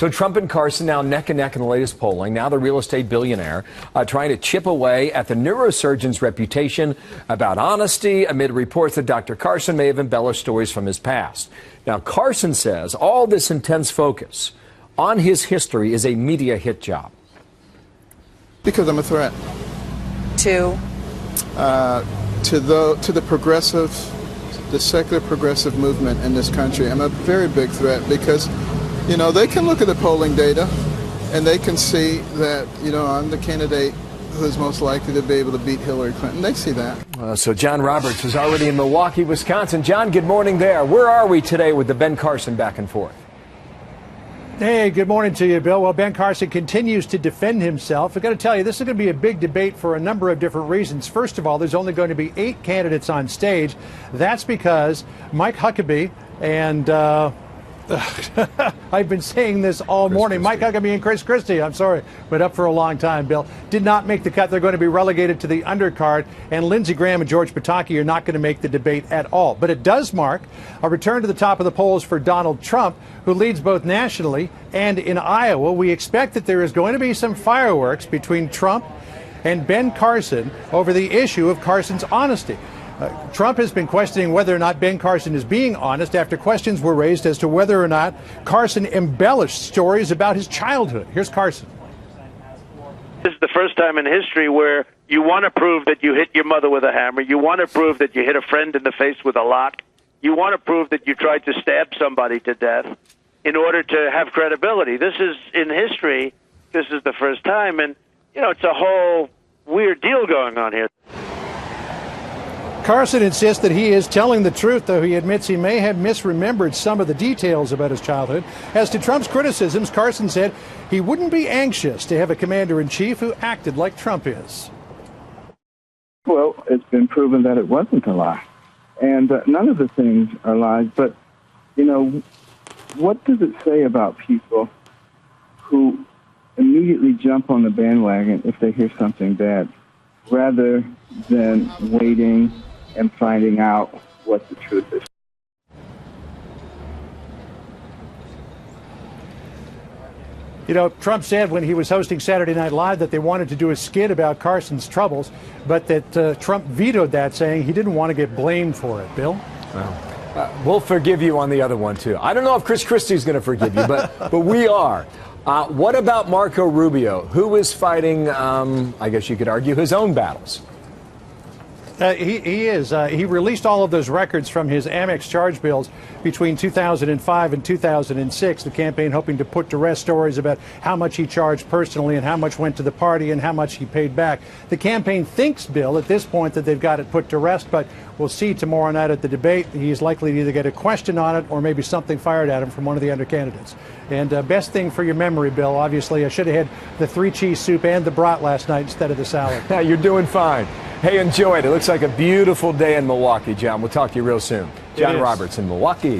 So Trump and Carson now neck and neck in the latest polling. Now the real estate billionaire trying to chip away at the neurosurgeon's reputation about honesty amid reports that Dr. Carson may have embellished stories from his past. Now Carson says all this intense focus on his history is a media hit job. Because I'm a threat. To the progressive, the secular progressive movement in this country. I'm a very big threat because, you know, they can look at the polling data and they can see that, you know, I'm the candidate who's most likely to be able to beat Hillary Clinton. They see that. So John Roberts is already in Milwaukee, Wisconsin. John, good morning there. Where are we today with the Ben Carson back and forth? Hey, good morning to you, Bill. Well, Ben Carson continues to defend himself. I've got to tell you, this is going to be a big debate for a number of different reasons. First of all, there's only going to be 8 candidates on stage. That's because Mike Huckabee and I've been saying this all morning. Mike Huckabee and Chris Christie, I'm sorry, but up for a long time, Bill, did not make the cut. They're going to be relegated to the undercard, and Lindsey Graham and George Pataki are not going to make the debate at all. But it does mark a return to the top of the polls for Donald Trump, who leads both nationally and in Iowa. We expect that there is going to be some fireworks between Trump and Ben Carson over the issue of Carson's honesty. Trump has been questioning whether or not Ben Carson is being honest after questions were raised as to whether or not Carson embellished stories about his childhood. Here's Carson. This is the first time in history where you want to prove that you hit your mother with a hammer. You want to prove that you hit a friend in the face with a lock. You want to prove that you tried to stab somebody to death in order to have credibility. This is in history. This is the first time. And, you know, it's a whole weird deal going on here. Carson insists that he is telling the truth, though he admits he may have misremembered some of the details about his childhood. As to Trump's criticisms, Carson said he wouldn't be anxious to have a commander-in-chief who acted like Trump is. Well, it's been proven that it wasn't a lie. And none of the things are lies. But, you know, what does it say about people who immediately jump on the bandwagon if they hear something bad, rather than waiting and finding out what the truth is? You know, Trump said when he was hosting Saturday Night Live that they wanted to do a skit about Carson's troubles, but that Trump vetoed that, saying he didn't want to get blamed for it. Bill? Well, we'll forgive you on the other one, too. I don't know if Chris Christie's going to forgive you, but we are. What about Marco Rubio, who is fighting, I guess you could argue, his own battles? He is. He released all of those records from his Amex charge bills between 2005 and 2006, the campaign hoping to put to rest stories about how much he charged personally and how much went to the party and how much he paid back. The campaign thinks, Bill, at this point that they've got it put to rest, but we'll see tomorrow night at the debate. He's likely to either get a question on it or maybe something fired at him from one of the other candidates. And best thing for your memory, Bill, obviously, I should have had the 3-cheese soup and the brat last night instead of the salad. Yeah, you're doing fine. Hey, enjoy it. It looks like a beautiful day in Milwaukee, John. We'll talk to you real soon. John Roberts in Milwaukee.